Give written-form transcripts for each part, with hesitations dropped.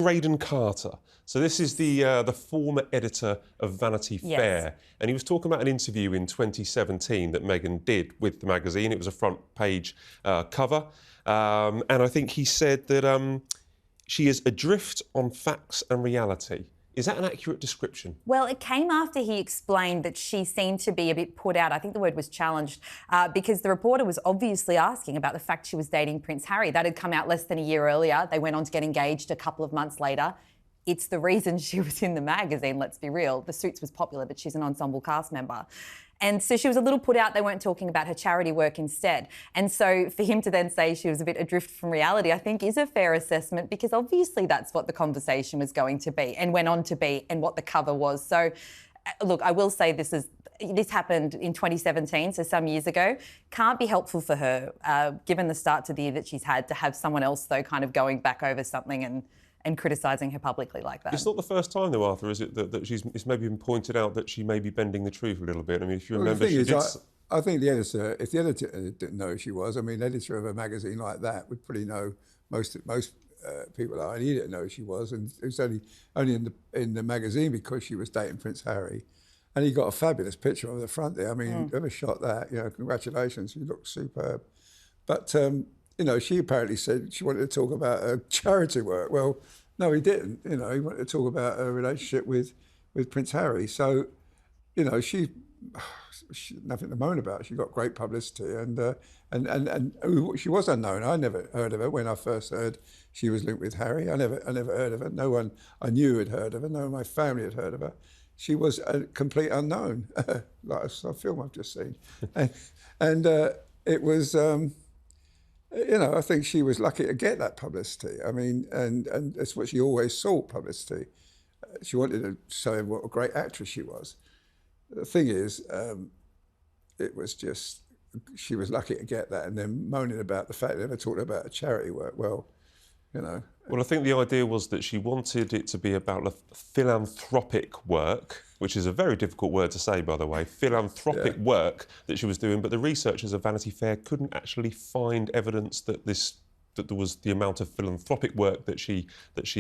Graydon Carter. So this is the former editor of Vanity Fair, and he was talking about an interview in 2017 that Meghan did with the magazine. It was a front page cover, and I think he said that she is adrift on facts and reality. Is that an accurate description? Well, it came after he explained that she seemed to be a bit put out. I think the word was challenged, because the reporter was obviously asking about the fact she was dating Prince Harry. That had come out less than a year earlier. They went on to get engaged a couple of months later. It's the reason she was in the magazine, let's be real. The Suits was popular, but she's an ensemble cast member. And so she was a little put out. They weren't talking about her charity work instead. And so for him to then say she was a bit adrift from reality, I think is a fair assessment, because obviously that's what the conversation was going to be and went on to be, and what the cover was. So, look, I will say this happened in 2017, so some years ago. Can't be helpful for her, given the start to the year that she's had, to have someone else, though, kind of going back over something and criticising her publicly like that. It's not the first time, though, Arthur, is it, that it's maybe been pointed out that she may be bending the truth a little bit? I mean, if you remember... I think the editor, if the editor didn't know who she was, I mean, the editor of a magazine like that would probably know most people are, and he didn't know who she was, and it was only in the magazine because she was dating Prince Harry. And he got a fabulous picture of the front there. I mean, whoever shot that, congratulations, you look superb. But... she apparently said she wanted to talk about her charity work. Well, no, he didn't. He wanted to talk about her relationship with Prince Harry. So, she nothing to moan about. She got great publicity, and she was unknown. I never heard of her when I first heard she was linked with Harry. I never heard of her. No one I knew had heard of her. No one in my family had heard of her. She was a complete unknown, like a film I've just seen, and it was. I think she was lucky to get that publicity. I mean, and that's what she always sought, publicity. She wanted to show what a great actress she was. The thing is, it was just, she was lucky to get that, and then moaning about the fact they never talked about her charity work. Well, Well, I think the idea was that she wanted it to be about a philanthropic work, which is a very difficult word to say, by the way, philanthropic work that she was doing, but the researchers of Vanity Fair couldn't actually find evidence that there was the amount of philanthropic work that she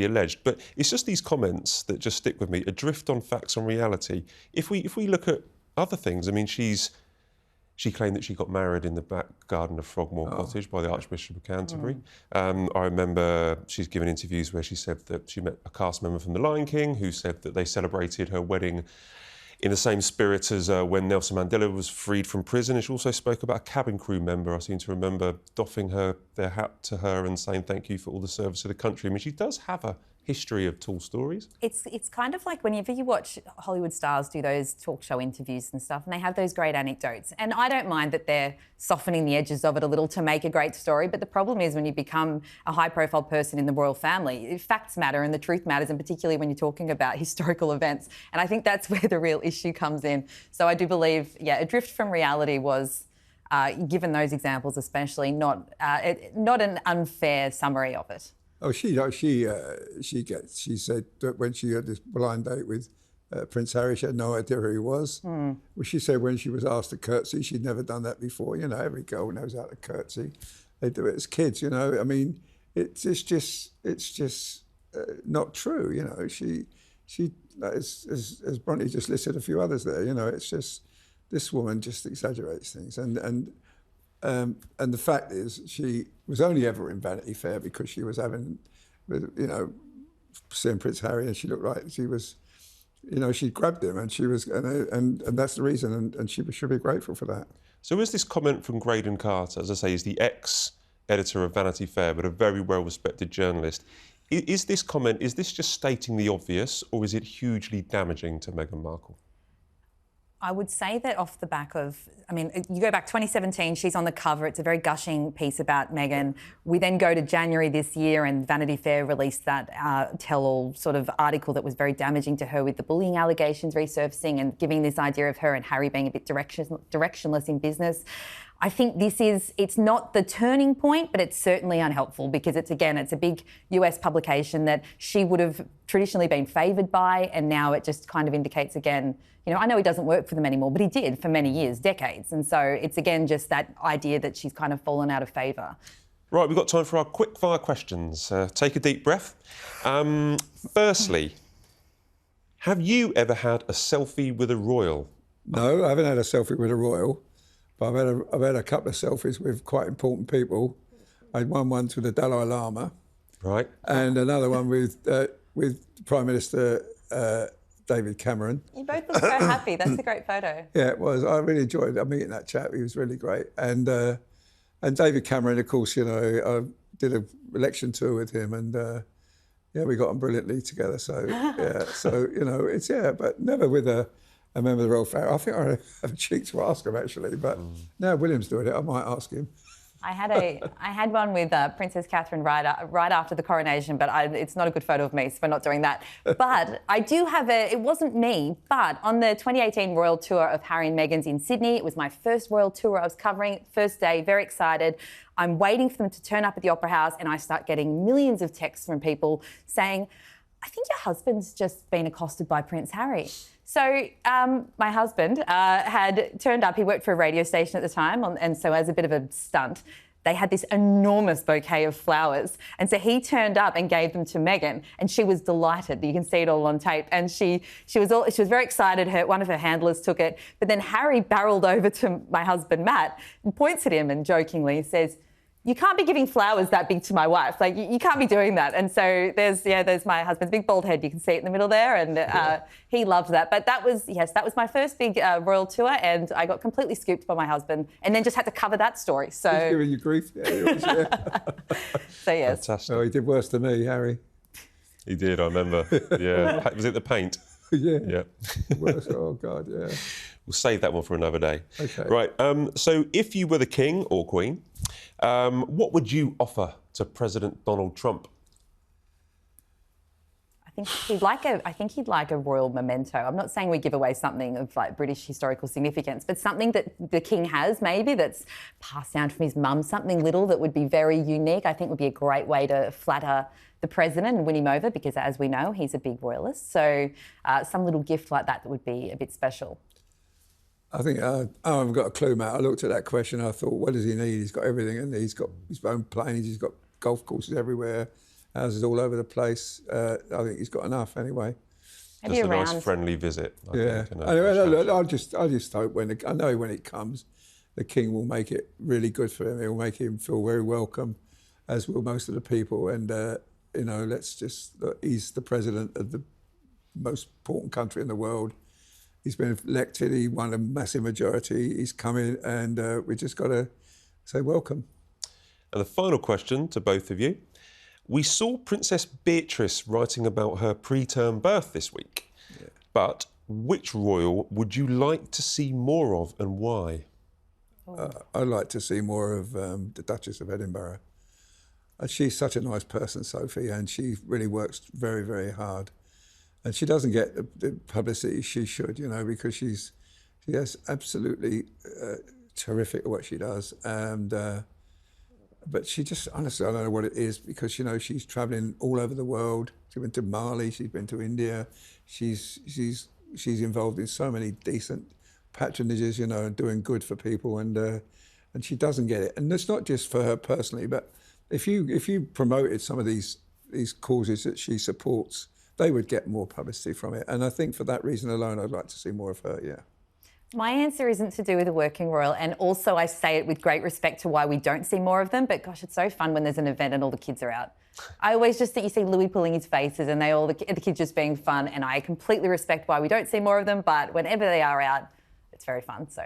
alleged. But it's just these comments that just stick with me, adrift on facts and reality. If we look at other things, I mean, she claimed that she got married in the back garden of Frogmore Cottage by the Archbishop of Canterbury. I remember she's given interviews where she said that she met a cast member from The Lion King who said that they celebrated her wedding in the same spirit as when Nelson Mandela was freed from prison. And she also spoke about a cabin crew member. I seem to remember doffing their hat to her and saying thank you for all the service to the country. I mean, she does have a history of tall stories. It's kind of like whenever you watch Hollywood stars do those talk show interviews and stuff, and they have those great anecdotes. And I don't mind that they're softening the edges of it a little to make a great story, but the problem is when you become a high-profile person in the royal family, facts matter and the truth matters, and particularly when you're talking about historical events. And I think that's where the real issue comes in. So I do believe, adrift from reality was, given those examples especially, not an unfair summary of it. Oh, she said that when she had this blind date with Prince Harry, she had no idea who he was. Well, she said when she was asked to curtsy, she'd never done that before. Every girl knows how to curtsy. They do it as kids, I mean, it's just not true. She as Bronte just listed a few others there. It's just this woman just exaggerates things, and the fact is, she was only ever in Vanity Fair because she was having, seeing Prince Harry, and she looked like she was, she grabbed him, and she was, and that's the reason, and she should be grateful for that. So is this comment from Graydon Carter, as I say, is the ex-editor of Vanity Fair, but a very well-respected journalist. Is this comment, is this just stating the obvious, or is it hugely damaging to Meghan Markle? I would say that off the back of, you go back 2017, she's on the cover. It's a very gushing piece about Meghan. We then go to January this year and Vanity Fair released that tell-all sort of article that was very damaging to her with the bullying allegations resurfacing and giving this idea of her and Harry being a bit directionless in business. I think it's not the turning point, but it's certainly unhelpful because it's a big US publication that she would have traditionally been favoured by, and now it just kind of indicates again, I know he doesn't work for them anymore, but he did for many years, decades. And so it's again just that idea that she's kind of fallen out of favour. Right, we've got time for our quick-fire questions. Take a deep breath. Firstly, have you ever had a selfie with a royal? No, I haven't had a selfie with a royal, but I've had a couple of selfies with quite important people. I had one once with the Dalai Lama, Right. and another one with Prime Minister David Cameron. You both look so happy. That's a great photo. Yeah, it was. I really enjoyed meeting that chap. He was really great. And David Cameron, of course, you know, I did an election tour with him, and yeah, we got on brilliantly together. So yeah, so you know, but never with a member of the royal family. I think I have a cheek to ask him actually, but now William's doing it, I might ask him. I had one with Princess Catherine right after the coronation, but it's not a good photo of me, so we're not doing that. But I do have it wasn't me, but on the 2018 royal tour of Harry and Meghan's in Sydney, it was my first royal tour I was covering, first day, very excited. I'm waiting for them to turn up at the Opera House, and I start getting millions of texts from people saying, I think your husband's just been accosted by Prince Harry. So my husband had turned up. He worked for a radio station at the time, and so as a bit of a stunt, they had this enormous bouquet of flowers. And so he turned up and gave them to Meghan, and she was delighted. You can see it all on tape. And she was very excited. One of her handlers took it. But then Harry barreled over to my husband, Matt, and points at him and jokingly says, you can't be giving flowers that big to my wife. Like, you can't be doing that. And so there's my husband's big bald head. You can see it in the middle there. And he loved that. But that was my first big royal tour. And I got completely scooped by my husband and then just had to cover that story. So He's giving you grief. Yeah. So, yes. Fantastic. Oh, he did worse than me, Harry. He did, I remember. Yeah. Was it the paint? Yeah. Yeah. Worse. Oh, God, yeah. We'll save that one for another day. Okay. Right. So if you were the king or queen, what would you offer to President Donald Trump? I think he'd like a royal memento. I'm not saying we give away something of like British historical significance, but something that the king has maybe that's passed down from his mum, something little that would be very unique. I think would be a great way to flatter the president and win him over because, as we know, he's a big royalist. So some little gift like that would be a bit special. I think I haven't got a clue, Matt. I looked at that question. I thought, what does he need? He's got everything, and he's got his own planes. He's got golf courses everywhere, houses all over the place. I think he's got enough anyway. Just a nice friendly visit. I just hope I know when it comes, the king will make it really good for him. He'll make him feel very welcome, as will most of the people. And you know, he's the president of the most important country in the world. He's been elected, he won a massive majority, he's coming, and we just got to say welcome. And the final question to both of you. We saw Princess Beatrice writing about her preterm birth this week. Yeah. But which royal would you like to see more of and why? I'd like to see more of the Duchess of Edinburgh. She's such a nice person, Sophie, and she really works very, very hard. And she doesn't get the publicity she should, you know, because she is absolutely terrific at what she does. And but she just, honestly, I don't know what it is because, you know, she's travelling all over the world. She's been to Mali, she's been to India. She's involved in so many decent patronages, you know, and doing good for people. And she doesn't get it. And it's not just for her personally, but if you promoted some of these causes that she supports, they would get more publicity from it. And I think for that reason alone, I'd like to see more of her, yeah. My answer isn't to do with a working royal, and also I say it with great respect to why we don't see more of them, but gosh, it's so fun when there's an event and all the kids are out. I always just think you see Louis pulling his faces and the kids just being fun, and I completely respect why we don't see more of them, but whenever they are out, it's very fun, so.